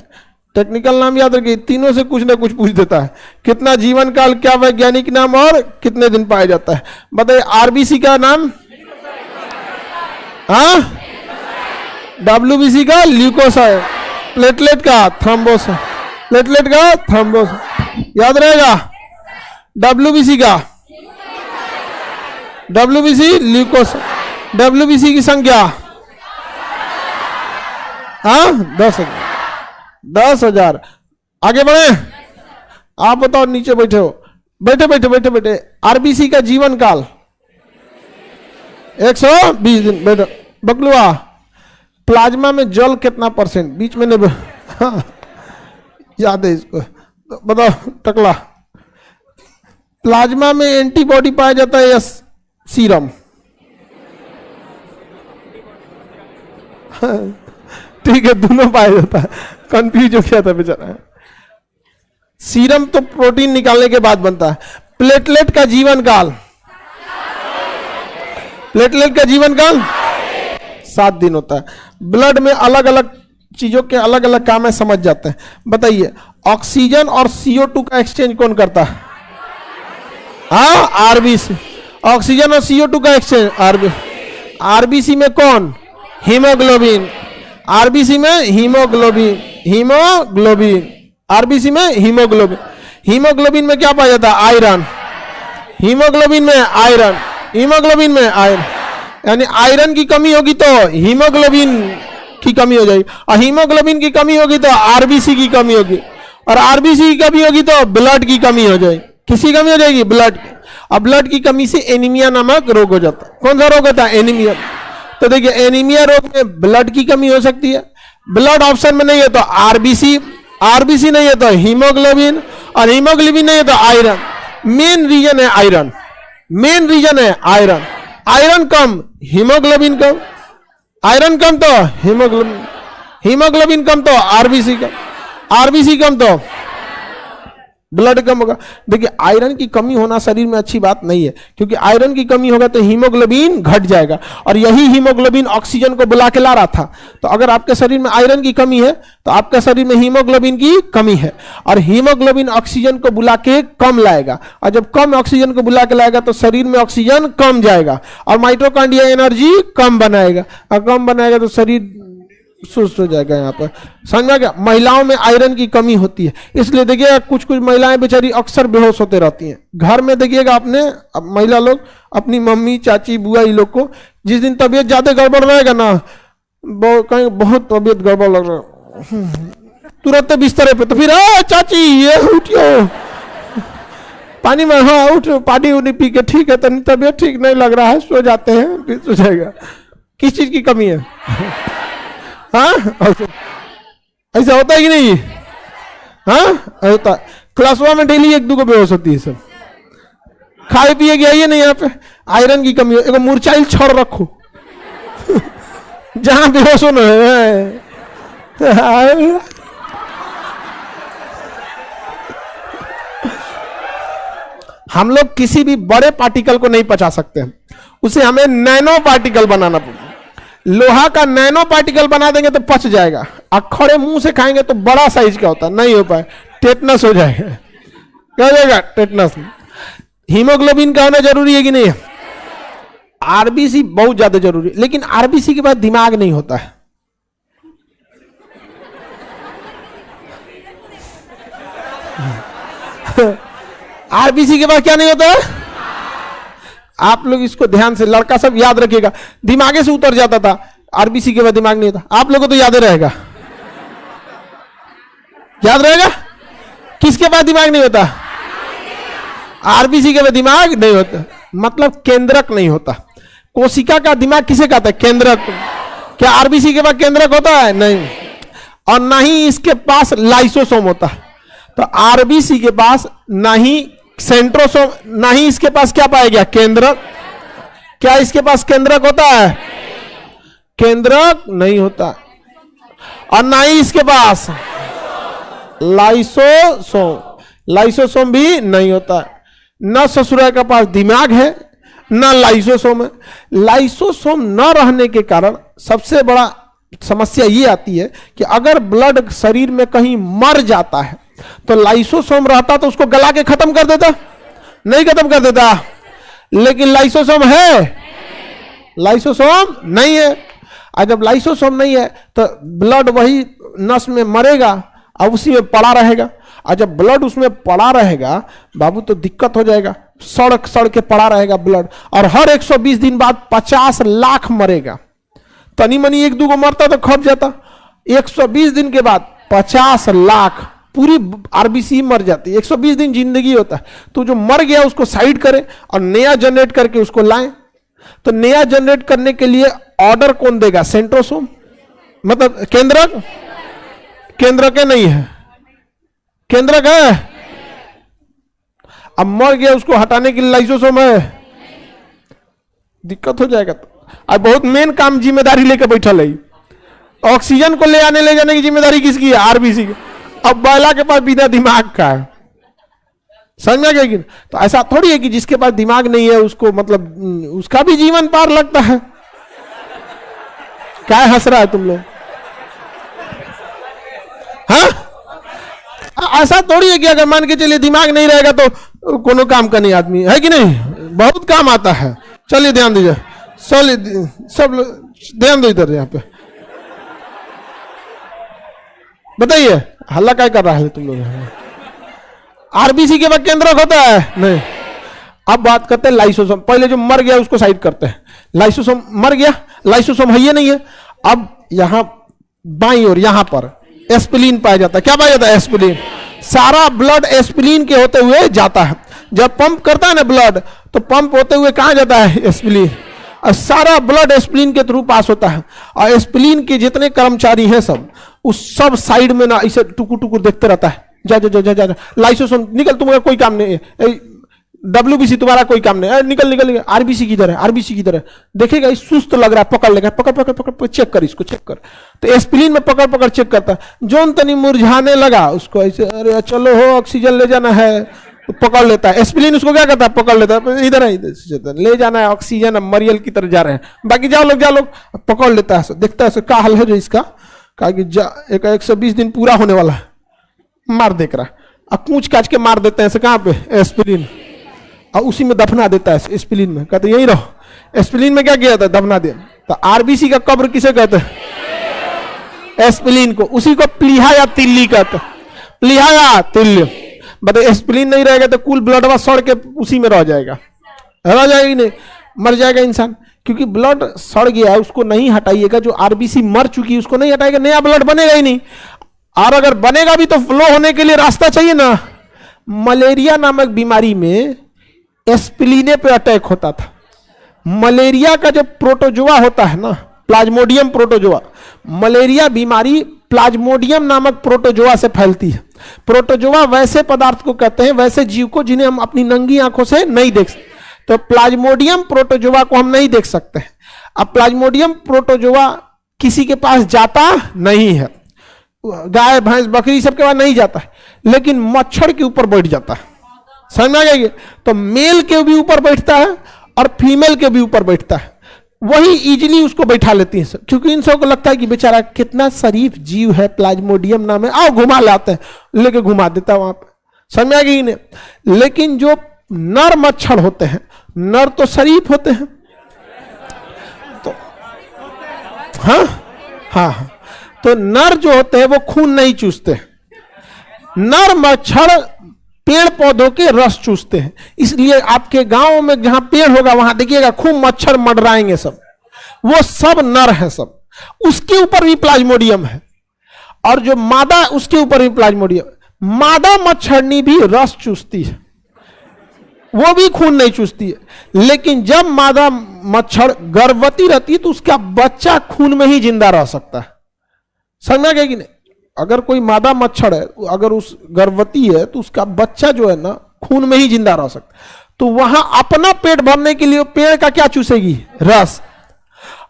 टेक्निकल नाम याद रखिए, तीनों से कुछ ना कुछ पूछ देता है। कितना जीवन काल, क्या वैज्ञानिक नाम और कितने दिन पाया जाता है। बताइए आरबीसी का नाम, डब्ल्यूबीसी का ल्यूकोसाइट, प्लेटलेट का थ्रम्बोसाइट। प्लेटलेट का थ्रम्बोसाइट याद रहेगा। डब्ल्यूबीसी का डब्ल्यूबीसी ल्यूकोसाइट। डब्ल्यूबीसी की संख्या 10,000। आगे बढ़े। आप बताओ, नीचे बैठे हो, बैठे। आरबीसी का जीवन काल 120 दिन। बैठो बकलुआ। प्लाज्मा में जल कितना परसेंट? बीच में नहीं याद है इसको, तो बताओ टकला। प्लाज्मा में एंटीबॉडी पाया जाता है या सीरम? ठीक है, दोनों पाया जाता है। कंफ्यूज हो गया था बेचारा। सीरम तो प्रोटीन निकालने के बाद बनता है। प्लेटलेट का जीवन काल, प्लेटलेट का जीवन काल 7 दिन होता है। ब्लड में अलग अलग चीजों के अलग अलग काम है, समझ जाते हैं। बताइए ऑक्सीजन और CO2 का एक्सचेंज कौन करता है? आरबीसी। ऑक्सीजन और CO2 का एक्सचेंज आरबीसी में कौन? हीमोग्लोबिन। आरबीसी में हीमोग्लोबिन। आरबीसी में हीमोग्लोबिन। हीमोग्लोबिन में क्या पाया जाता है? आयरन। हीमोग्लोबिन में आयरन। यानी आयरन की कमी होगी तो हीमोग्लोबिन की कमी हो जाएगी, और हीमोग्लोबिन की कमी होगी तो आरबीसी की कमी होगी, और आरबीसी की कमी होगी तो ब्लड की कमी हो जाएगी। किसकी कमी हो जाएगी? ब्लड की। अब ब्लड की कमी से एनीमिया नामक रोग हो जाता है। कौन सा रोग होता है? एनीमिया। तो देखिए एनीमिया रोग में ब्लड की कमी हो सकती है। ब्लड ऑप्शन में नहीं है तो आरबीसी, आरबीसी नहीं है तो हीमोग्लोबिन, और हीमोग्लोबिन नहीं है तो आयरन। मेन रीजन है आयरन। आयरन कम, हीमोग्लोबिन कम। आयरन कम तो हीमोग्लोबिन कम तो आरबीसी कम तो ब्लड कम होगा। देखिए आयरन की कमी होना शरीर में अच्छी बात नहीं है, क्योंकि आयरन की कमी होगा तो हीमोग्लोबिन घट जाएगा, और यही हीमोग्लोबिन ऑक्सीजन को बुला के ला रहा था। तो अगर आपके शरीर में आयरन की कमी है तो आपके शरीर में हीमोग्लोबिन की कमी है, और हीमोग्लोबिन ऑक्सीजन को बुला के कम लाएगा, और जब कम ऑक्सीजन को बुला के लाएगा तो शरीर में ऑक्सीजन कम जाएगा, और माइटोकॉन्ड्रिया एनर्जी कम बनाएगा, और कम बनाएगा तो शरीर सुस्त हो जाएगा। यहाँ पर समझ में आ गया। महिलाओं में आयरन की कमी होती है, इसलिए देखिएगा कुछ महिलाएं बेचारी अक्सर बेहोश होते रहती हैं। घर में देखिएगा अपने महिला लोग अपनी मम्मी, चाची, बुआ, ये लोग को जिस दिन तबीयत ज्यादा गड़बड़ रहेगा ना, कहीं बहुत तबीयत गड़बड़ लग रहा, तुरंत बिस्तर पे, तो फिर चाची ये उठियो पानी में, उठ पानी उनी पी के, ठीक है तबीयत ठीक नहीं लग रहा है, सो जाते हैं, फिर सो जाएगा। किस चीज की कमी है? ऐसा होता है कि नहीं? होता। क्लासवा में डेली 1-2 को बेहोश होती है सब। खाए पिए के आइए नहीं, यहाँ पे आयरन की कमी हो, एक मुरचाइल छोड़ रखो जहां बेहोश होना है। हम लोग किसी भी बड़े पार्टिकल को नहीं पचा सकते, उसे हमें नैनो पार्टिकल बनाना पड़ेगा। लोहा का नैनो पार्टिकल बना देंगे तो पच जाएगा, और खड़े मुंह से खाएंगे तो बड़ा साइज का होता है, नहीं हो पाए, टेटनस हो जाएगा। क्या हो जाएगा? टेटनस। हीमोग्लोबिन का होना जरूरी है कि नहीं? आरबीसी बहुत ज्यादा जरूरी है, लेकिन आरबीसी के बाद दिमाग नहीं होता है। आरबीसी के बाद क्या नहीं होता है? आप लोग इसको ध्यान से, लड़का सब याद रखिएगा, दिमागे से उतर जाता था, आरबीसी के बाद दिमाग नहीं होता। आप लोगों को तो याद रहेगा, याद रहेगा। किसके बाद दिमाग नहीं होता? आरबीसी के बाद दिमाग नहीं होता, मतलब केंद्रक नहीं होता। कोशिका का दिमाग किसे कहता है? केंद्रक। क्या आरबीसी के बाद केंद्रक होता है? नहीं। और ना ही इसके पास लाइसोसोम होता है। तो आरबीसी के पास ना ही सेंट्रोसोम, ना ही इसके पास क्या पाया गया, केंद्रक। क्या इसके पास केंद्रक होता है? केंद्रक नहीं होता। और ना ही इसके पास लाइसोसोम, लाइसोसोम भी नहीं होता है। न ससुरा के पास दिमाग है न लाइसोसोम है। लाइसोसोम न रहने के कारण सबसे बड़ा समस्या ये आती है कि अगर ब्लड शरीर में कहीं मर जाता है तो लाइसोसोम रहता तो उसको गला के खत्म कर देता, नहीं खत्म कर देता। लेकिन लाइसोसोम है, लाइसोसोम नहीं है। और जब लाइसोसोम नहीं है तो ब्लड वही नस में मरेगा और उसी में पड़ा रहेगा। और जब ब्लड उसमें पड़ा रहेगा बाबू तो दिक्कत हो जाएगा, सड़ के पड़ा रहेगा ब्लड। और हर 120 दिन बाद 50 लाख मरेगा। तनी मनी एक दो को मरता तो खप जाता, 120 दिन के बाद 50 लाख पूरी आरबीसी मर जाती है। 120 दिन जिंदगी होता है। तो जो मर गया उसको साइड करे और नया जनरेट करके उसको लाएं। तो नया जनरेट करने के लिए ऑर्डर कौन देगा? सेंट्रोसोम, मतलब केंद्रक। केंद्रक है नहीं है, केंद्रक है। अब मर गया उसको हटाने के लिए लाइसोसोम है, दिक्कत हो जाएगा। तो अब बहुत मेन काम जिम्मेदारी लेकर बैठल है। ऑक्सीजन को ले आने ले जाने की जिम्मेदारी किसकी है? आरबीसी की। अब बैला के पास बिना दिमाग का है, समझ में आ गया? तो ऐसा थोड़ी है कि जिसके पास दिमाग नहीं है उसको मतलब उसका भी जीवन पार लगता है। क्या हंस रहा है तुम लोग? हाँ, ऐसा थोड़ी है कि अगर मान के चलिए दिमाग नहीं रहेगा तो कोनो काम का नहीं आदमी है कि नहीं, बहुत काम आता है। चलिए ध्यान दीजिए, सब ध्यान दो इधर, यहाँ पे बताइए हल्ला क्या कर रहा है तुम लोग? आरबीसी के बाद केंद्रक होता है नहीं। अब बात करते हैं लाइसोसोम। पहले जो मर गया उसको साइड करते हैं। लाइसोसोम मर गया, लाइसोसोम है ये नहीं है। अब यहां बाईं ओर यहां पर एस्पिलिन पाया जाता है। क्या पाया जाता है? एस्पिलिन। सारा ब्लड एस्पिलिन के होते हुए जाता है। जब पंप करता है ना ब्लड तो पंप होते हुए कहां जाता है? एस्पिलिन। और सारा ब्लड एस्पिलिन के थ्रू पास होता है। और एस्पिलिन के जितने कर्मचारी हैं सब उस सब साइड में ना इसे टुकुर टुकुर देखते रहता है। जा जा जा जा जा लाइसोसोम निकल, तुम्हारा कोई काम नहीं है। डब्ल्यूबीसी तुम्हारा कोई काम नहीं है, निकल निकल निकल। आरबीसी की तरह, आरबीसी की तरह देखेगा इस सुस्त लग रहा है, पकड़ लेगा, पकड़ पकड़ पकड़ पकड़, चेक कर इसको, चेक कर। तो एस्पिरिन में पकड़ पकड़ चेक करता है। जोन तनी मुरझाने लगा उसको ऐसे, अरे चलो हो ऑक्सीजन ले जाना है, तो पकड़ लेता है। एस्पिरिन उसको क्या करता है? पकड़ लेता है, इधर है, इधर ले जाना है ऑक्सीजन, मरियल की तरफ जा रहे हैं, बाकी जाओ लोग पकड़ लेता है। देखता है क्या हाल है जो इसका, कहा कि 120 दिन पूरा होने वाला है, मार देख रहा है। अब कूच काच के मार देते हैं कहाँ पे? एस्पिरिन। और उसी में दफना देता है एस्पिरिन में, कहते यही रहो। एस्पिरिन में क्या किया था? दफना दिया। तो आरबीसी का कब्र किसे कहते हैं? एस्पिरिन को। उसी को प्लीहा या तिल्ली कहते हैं। प्लीहा या तिल्ली। बताइए एस्पिरिन नहीं रहेगा तो कुल ब्लडवा सड़ के उसी में रह जाएगा, रह जाएगी नहीं, मर जाएगा इंसान। क्योंकि ब्लड सड़ गया है उसको नहीं हटाइएगा, जो आरबीसी मर चुकी है उसको नहीं हटाएगा, नया ब्लड बनेगा ही नहीं। और अगर बनेगा भी तो फ्लो होने के लिए रास्ता चाहिए ना। मलेरिया नामक बीमारी में एस्पिलिने पे अटैक होता था। मलेरिया का जो प्रोटोजोआ होता है ना, प्लाज्मोडियम प्रोटोजोआ, मलेरिया बीमारी प्लाज्मोडियम नामक प्रोटोजोआ से फैलती है। प्रोटोजोआ वैसे पदार्थ को कहते हैं, वैसे जीव को जिन्हें हम अपनी नंगी आंखों से नहीं देख सकते। तो प्लाज्मोडियम प्रोटोजोआ को हम नहीं देख सकते हैं। अब प्लाज्मोडियम प्रोटोजोआ किसी के पास जाता नहीं है, गाय भैंस बकरी सबके पास नहीं जाता है, लेकिन मच्छर के ऊपर बैठ जाता है। समझ में आ गया? तो मेल के भी ऊपर बैठता है और फीमेल के भी ऊपर बैठता है। वही इजीली उसको बैठा लेती है सब, क्योंकि इन सबको लगता है कि बेचारा कितना शरीफ जीव है, प्लाज्मोडियम नाम है, आओ घुमा लाते हैं, लेके घुमा देता है वहां पे। समझ में आ गई इन्हें? लेकिन जो नर मच्छर होते हैं, नर तो शरीफ होते हैं, तो हाँ हाँ, तो नर जो होते हैं वो खून नहीं चूसते। नर मच्छर पेड़ पौधों के रस चूसते हैं। इसलिए आपके गांव में जहां पेड़ होगा वहां देखिएगा खूब मच्छर मंडराएंगे सब, वो सब नर है सब। उसके ऊपर भी प्लाज्मोडियम है, और जो मादा उसके ऊपर भी प्लाज्मोडियम। मादा मच्छरनी भी रस चूसती है, वो भी खून नहीं चूसती है। लेकिन जब मादा मच्छर गर्भवती रहती है तो उसका बच्चा खून में ही जिंदा रह सकता है। समझ में आ गया कि नहीं? अगर कोई मादा मच्छर है, अगर उस गर्भवती है तो उसका बच्चा जो है ना खून में ही जिंदा रह सकता है, तो वहां अपना पेट भरने के लिए पेड़ का क्या चूसेगी? रस।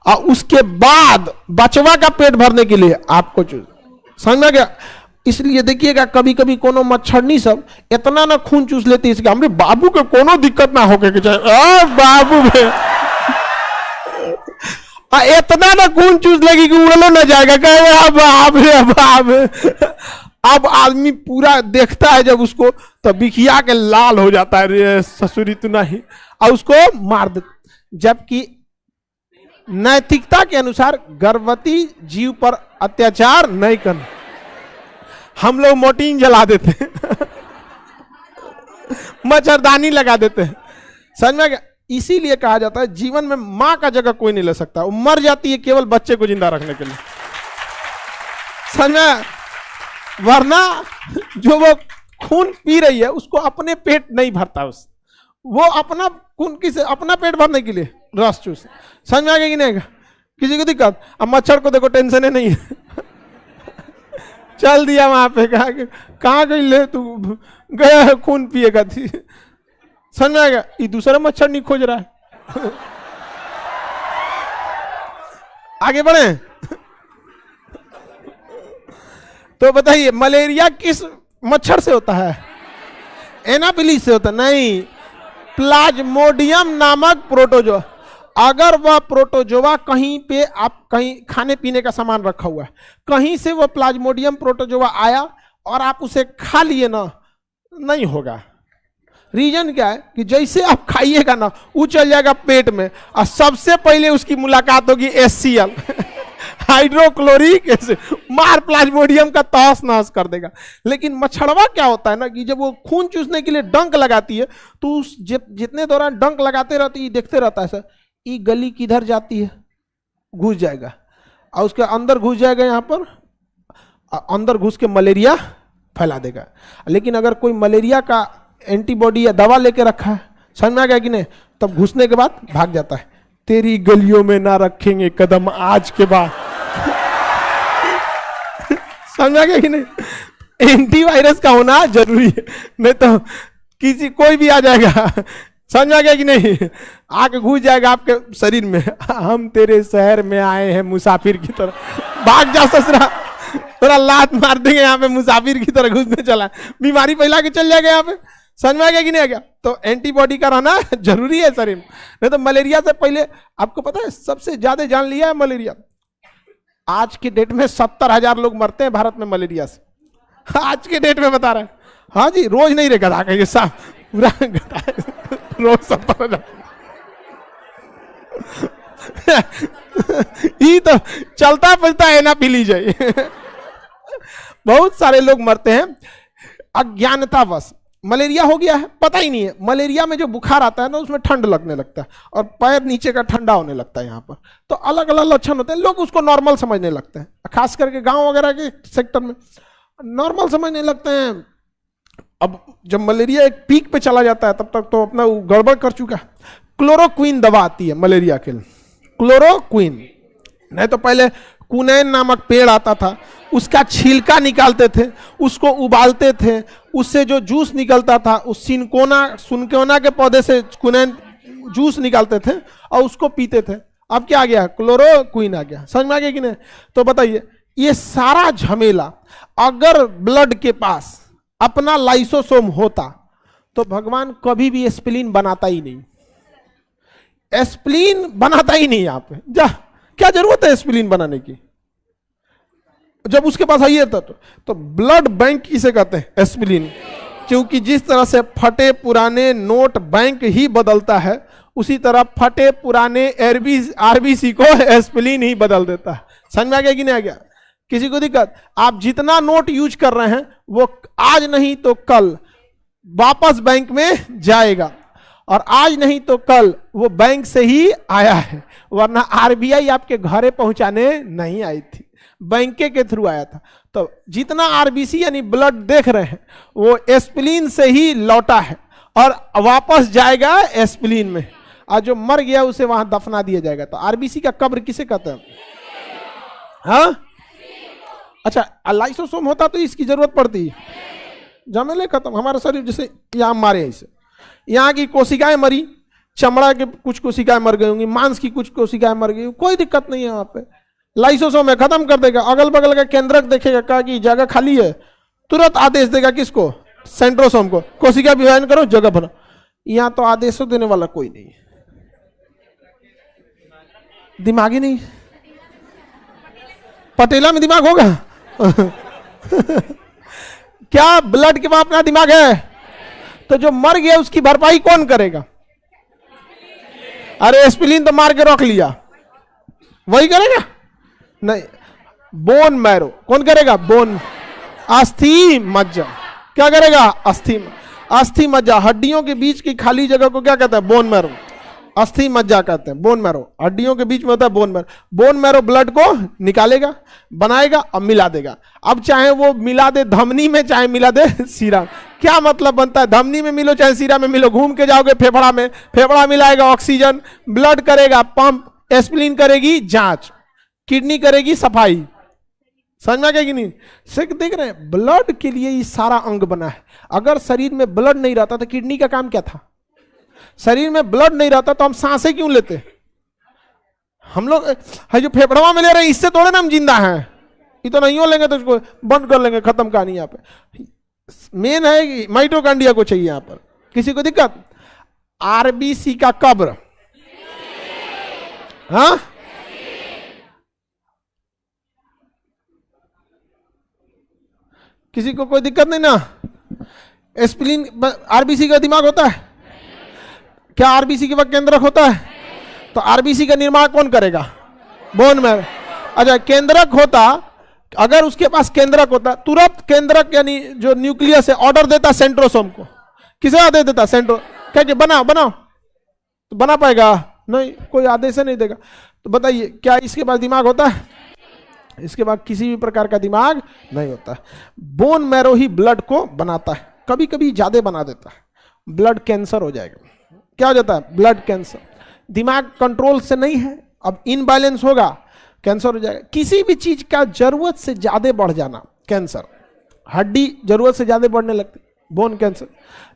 और उसके बाद बचवा का पेट भरने के लिए आपको चूस, समझ में गया? इसलिए देखिएगा कभी कभी कोनो मच्छरनी सब इतना ना खून चूस लेती है, इसके हमरे बाबू के कोनो दिक्कत ना होके के चाहे बाबू में इतना ना खून चूस लेगी कि उड़लो ना जाएगा, कहे अब आदमी पूरा देखता है जब उसको, तो बिखिया के लाल हो जाता है, रे ससुरी तू नहीं, और उसको मार दे। जबकि नैतिकता के अनुसार गर्भवती जीव पर अत्याचार नहीं करना। हम लोग मोटीन जला देते हैं मच्छरदानी लगा देते हैं, समझ में गया? इसीलिए कहा जाता है जीवन में मां का जगह कोई नहीं ले सकता, वो मर जाती है केवल बच्चे को जिंदा रखने के लिए, समझ में? वरना जो वो खून पी रही है उसको अपने पेट नहीं भरता, वो अपना खून किसे अपना पेट भरने के लिए रस चूस, समझ में आ गया कि नहीं? किसी को दिक्कत? अब मच्छर को देखो टेंशन ही नहीं है चल दिया वहां पे, कहाँ गई ले तू, गया खून पिएगा थी, समझ में आ गया? ये दूसरा मच्छर नहीं खोज रहा है आगे बढ़े। तो बताइए मलेरिया किस मच्छर से होता है? एनाफिलिस से होता नहीं, प्लाज्मोडियम नामक प्रोटोजोआ। अगर वह प्रोटोजोआ कहीं पे, आप कहीं खाने पीने का सामान रखा हुआ है, कहीं से वह प्लाज्मोडियम प्रोटोजोआ आया और आप उसे खा लिए ना, नहीं होगा। रीजन क्या है कि जैसे आप खाइएगा ना वो चल जाएगा पेट में, और सबसे पहले उसकी मुलाकात होगी HCl हाइड्रोक्लोरिक एसिड, मार प्लाज्मोडियम का तहस नहस कर देगा। लेकिन मच्छरवा क्या होता है ना कि जब वो खून चूसने के लिए डंक लगाती है तो उस जितने दौरान डंक लगाते रहती है देखते रहता है सर ये गली किधर जाती है, घुस जाएगा और उसके अंदर घुस जाएगा, यहाँ पर अंदर घुस के मलेरिया फैला देगा। लेकिन अगर कोई मलेरिया का एंटीबॉडी या दवा लेके रखा है, समझ में आ गया कि नहीं, तब घुसने के बाद भाग जाता है। तेरी गलियों में ना रखेंगे कदम आज के बाद समझ में आ गया कि नहीं? एंटीवायरस का होना जरूरी है, नहीं तो किसी कोई भी आ जाएगा, समझ में आ गया कि नहीं? आके घुस जाएगा आपके शरीर में, हम तेरे शहर में आए हैं मुसाफिर की तरह, भाग जा ससुरा, थोड़ा लात मार देंगे यहाँ पे, मुसाफिर की तरह घुसने चला, बीमारी फैला के चल जाएगा यहाँ पे, समझ में आ गया कि नहीं आ गया? तो एंटीबॉडी का रहना जरूरी है शरीर में, नहीं तो मलेरिया से पहले आपको पता है सबसे ज्यादा जान लिया है मलेरिया। आज के डेट में 70,000 लोग मरते हैं भारत में मलेरिया से, आज के डेट में बता रहे हैं। हाँ जी, रोज नहीं रहेगा था ये साफ पूरा रोज 70,000 ये तो चलता फिरता है ना, पी लीजिए बहुत सारे लोग मरते हैं अज्ञानतावश। मलेरिया हो गया है, पता ही नहीं है। मलेरिया में जो बुखार आता है ना उसमें ठंड लगने लगता है और पैर नीचे का ठंडा होने लगता है यहाँ पर, तो अलग अलग लक्षण होते हैं, लोग उसको नॉर्मल समझने लगते हैं, खास करके गांव वगैरह के सेक्टर में नॉर्मल समझने लगते हैं। अब जब मलेरिया एक पीक पे चला जाता है तब तक तो अपना गड़बड़ कर चुका है। क्लोरोक्विन दवा आती है मलेरिया के लिए, क्लोरोक्विन, नहीं तो पहले कुनैन नामक पेड़ आता था, उसका छिलका निकालते थे, उसको उबालते थे, उससे जो जूस निकलता था उस सुनकोना के पौधे से कुनैन जूस निकालते थे और उसको पीते थे। अब क्या आ गया? क्लोरोक्विन आ गया। समझ में आ गया कि नहीं? तो बताइए ये सारा झमेला अगर ब्लड के पास अपना लाइसोसोम होता तो भगवान कभी भी एस्पिरिन बनाता ही नहीं, एस्पिरिन बनाता ही नहीं। यहाँ पे क्या जरूरत है एस्पिरिन बनाने की जब उसके पास है तो ब्लड बैंक किसे कहते हैं? एस्पिरिन। क्योंकि जिस तरह से फटे पुराने नोट बैंक ही बदलता है उसी तरह फटे पुराने आरबीसी को एस्पिरिन ही बदल देता है। समझ में आ गया कि नहीं आ गया? किसी को दिक्कत? आप जितना नोट यूज कर रहे हैं वो आज नहीं तो कल वापस बैंक में जाएगा, और आज नहीं तो कल वो बैंक से ही आया है, वरना आरबीआई आपके घरे पहुंचाने नहीं आई थी, बैंक के थ्रू आया था। तो जितना आरबीसी यानी ब्लड देख रहे हैं वो एस्पिरिन से ही लौटा है और वापस जाएगा एस्पिरिन में, और जो मर गया उसे वहां दफना दिया जाएगा। तो आरबीसी का कब्र किसे कहते हैं? हाँ, अच्छा, लाइसोसोम होता तो इसकी जरूरत पड़ती, जमेले खत्म। हमारा शरीर जैसे यहाँ मारे ऐसे, यहाँ की कोशिकाएं मरी, चमड़ा के कुछ कोशिकाएं मर गई होंगी, मांस की कुछ कोशिकाएं मर गई, कोई दिक्कत नहीं है वहां पे। लाइसोसोम है, खत्म कर देगा। अगल बगल का केंद्रक देखेगा, कहा कि जगह खाली है, तुरंत आदेश देगा किसको? सेंट्रोसोम को, कोशिका विभाजन करो, जगह भरो। यहां तो आदेश देने वाला कोई नहीं, दिमाग ही नहीं। पटेला में दिमाग होगा? क्या ब्लड के पास अपना दिमाग है? तो जो मर गया उसकी भरपाई कौन करेगा? अरे एस्पिरिन तो मार के रख लिया, वही करेगा? नहीं, बोन मैरो कौन करेगा? बोन, अस्थि मज्जा क्या करेगा? अस्थि मज्जा, हड्डियों के बीच की खाली जगह को क्या कहते हैं? Bone marrow. अस्थि मज्जा कहते हैं बोन मैरो, हड्डियों के बीच में होता है bone marrow. Bone marrow blood को निकालेगा, बनाएगा और मिला देगा। अब चाहे वो मिला दे धमनी में, चाहे मिला दे सीरा, क्या मतलब बनता है? धमनी में मिलो चाहे सीरा में मिलो, घूम के जाओगे फेफड़ा में, फेफड़ा मिलाएगा ऑक्सीजन, ब्लड करेगा पंप, एस्पिरिन करेगी जांच, किडनी करेगी सफाई। समझ में आ गया कि नहीं? सिर्फ देख रहे हैं, ब्लड के लिए ये सारा अंग बना है। अगर शरीर में ब्लड नहीं रहता तो किडनी का काम क्या था? शरीर में ब्लड नहीं रहता तो हम सांसें क्यों लेते? हम लोग है जो फेफड़वा में ले रहे हैं, इससे थोड़े ना हम जिंदा हैं। ये तो नहीं हो लेंगे तो इसको बंद कर लेंगे, खत्म कहानी। यहाँ पे मेन है कि माइटोकांड्रिया को चाहिए। यहाँ पर किसी को दिक्कत? आरबीसी का कब्र, हाँ किसी को कोई दिक्कत नहीं ना? एस्पिरिन, आरबीसी का दिमाग होता है क्या? आरबीसी के वक्त केंद्रक होता है, तो आरबीसी का निर्माण कौन करेगा? Bone marrow. अच्छा, केंद्रक होता, अगर उसके पास केंद्रक होता, तुरंत केंद्रक यानी जो न्यूक्लियस है ऑर्डर देता सेंट्रोसोम को। किसे आदेश देता? सेंट्रो, क्या कि बनाओ बनाओ, तो बना पाएगा? नहीं, कोई आदेश नहीं देगा। तो बताइए, क्या इसके पास दिमाग होता है? इसके बाद किसी भी प्रकार का दिमाग नहीं होता। बोन मैरो ही ब्लड को बनाता है, कभी कभी ज्यादा बना देता है। ब्लड कैंसर हो जाएगा। क्या हो जाता है? Blood cancer. दिमाग कंट्रोल से नहीं है, अब इनबैलेंस होगा, कैंसर हो जाएगा। किसी भी चीज का जरूरत से ज्यादा बढ़ जाना, कैंसर। हड्डी जरूरत से ज्यादा बढ़ने लगती, बोन कैंसर।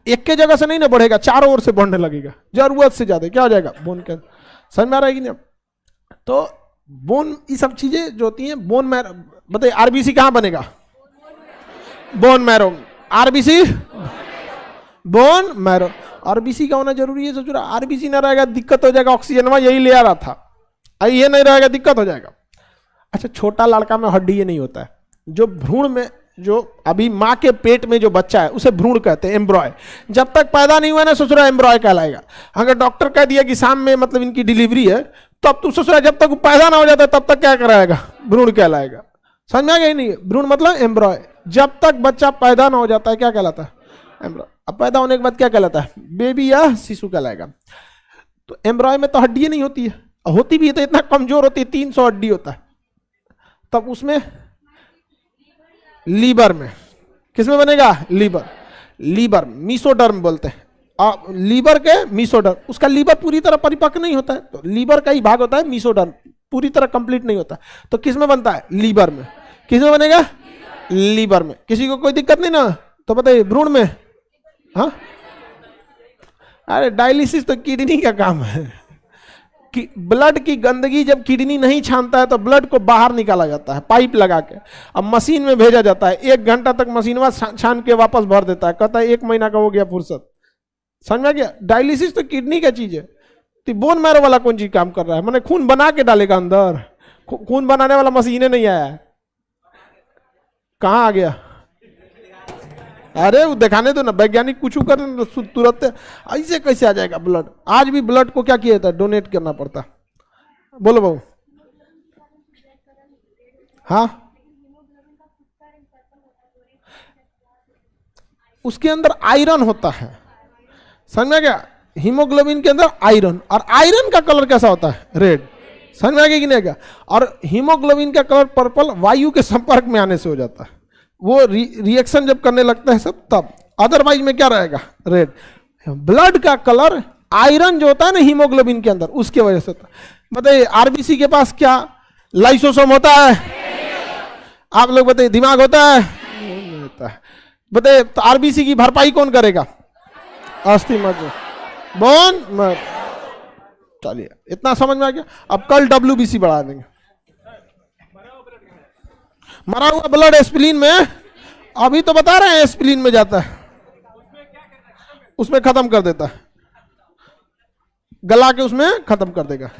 एक के जगह से नहीं ना बढ़ेगा, चारों ओर से बढ़ने लगेगा, जरूरत से ज्यादा। क्या हो जाएगा? Bone cancer. समझ में आ रहा है कि नहीं? तो बोन, ये सब चीजें जो होती हैं, बोन मैरो। बताइए, आरबीसी कहां बनेगा? Bone marrow. RBC, bone marrow. RBC का होना जरूरी है। सोच रहा आरबीसी ना रहेगा दिक्कत हो जाएगा, ऑक्सीजन में यही ले आ रहा था, ये नहीं रहेगा दिक्कत हो जाएगा। अच्छा, छोटा लड़का में हड्डी ये नहीं होता है। जो भ्रूण में, जो अभी माँ के पेट में जो बच्चा है उसे भ्रूण कहते हैं, एम्ब्रॉय। जब तक पैदा नहीं हुआ ना, सोच रहा एम्ब्रॉय कहलाएगा। अगर डॉक्टर कह दिया कि शाम में मतलब इनकी डिलीवरी है, तब तू सोच रहा जब तक वो पैदा ना हो जाता तब तक क्या कराएगा? भ्रूण कहलाएगा। समझ में आ गया ही नहीं? भ्रूण मतलब एम्ब्रॉय। जब तक बच्चा पैदा ना हो जाता है क्या कहलाता है? एम्ब्रॉय। अब पैदा होने के बाद क्या कहलाता है? बेबी या शिशु कहलाएगा। तो एम्ब्रॉय में तो हड्डी नहीं होती है, होती भी है तो इतना कमजोर होती है, 300 हड्डी होता है। तब उसमें लीवर में, किसमें बनेगा? लीवर। लीवर मीसोडर्म बोलते हैं। लीवर के मीसोडर्म, उसका लीवर पूरी तरह परिपक्व नहीं होता है, तो लीवर का ही भाग होता है मीसोडर्म, पूरी तरह कंप्लीट नहीं होता। तो किसमें बनता है? लीवर में। किसमें बनेगा? लीवर में। किसी को कोई दिक्कत नहीं ना? तो बताइए, भ्रूण में? हाँ, अरे डायलिसिस तो किडनी का काम है। कि ब्लड की गंदगी जब किडनी नहीं छानता है तो ब्लड को बाहर निकाला जाता है पाइप लगा के, अब मशीन में भेजा जाता है। 1 घंटा तक मशीन छान के वापस भर देता है, कहता है 1 महीना का हो गया फुर्सत। समझ में गया? डायलिसिस तो किडनी का चीज है। तो बोन मैरो वाला कौन चीज काम कर रहा है? मैंने खून बना के डालेगा अंदर, खून बनाने वाला मशीन नहीं आया है। कहां आ गया? अरे वो दिखाने दो ना, वैज्ञानिक कुछ कर तुरंत ऐसे कैसे आ जाएगा ब्लड? आज भी ब्लड को क्या किया जाता है? डोनेट करना पड़ता। बोलो बाबू। हाँ, उसके अंदर आयरन होता है। समझ में गया? हीमोग्लोबिन के अंदर आयरन, और आयरन का कलर कैसा होता है? रेड। समझ में आ गया कि नहीं गया? और हीमोग्लोबिन का कलर पर्पल वायु के संपर्क में आने से हो जाता है। वो रिएक्शन जब करने लगता है सब, तब। अदरवाइज में क्या रहेगा? रेड। ब्लड का कलर आयरन जो होता है ना हीमोग्लोबिन के अंदर, उसके वजह से होता है। बताइए, आरबीसी के पास क्या लाइसोसोम होता है? आप लोग बताइए, दिमाग होता है? नहीं होता है। बताइए तो आरबीसी की भरपाई कौन करेगा? अस्थि मज्जा, बोन मर। चलिए इतना समझ में आ गया। अब कल डब्ल्यूबीसी बढ़ा देंगे। मरा हुआ ब्लड एस्पिरिन में, अभी तो बता रहे हैं एस्पिरिन में जाता है, उसमें खत्म कर देता है, गला के उसमें खत्म कर देगा।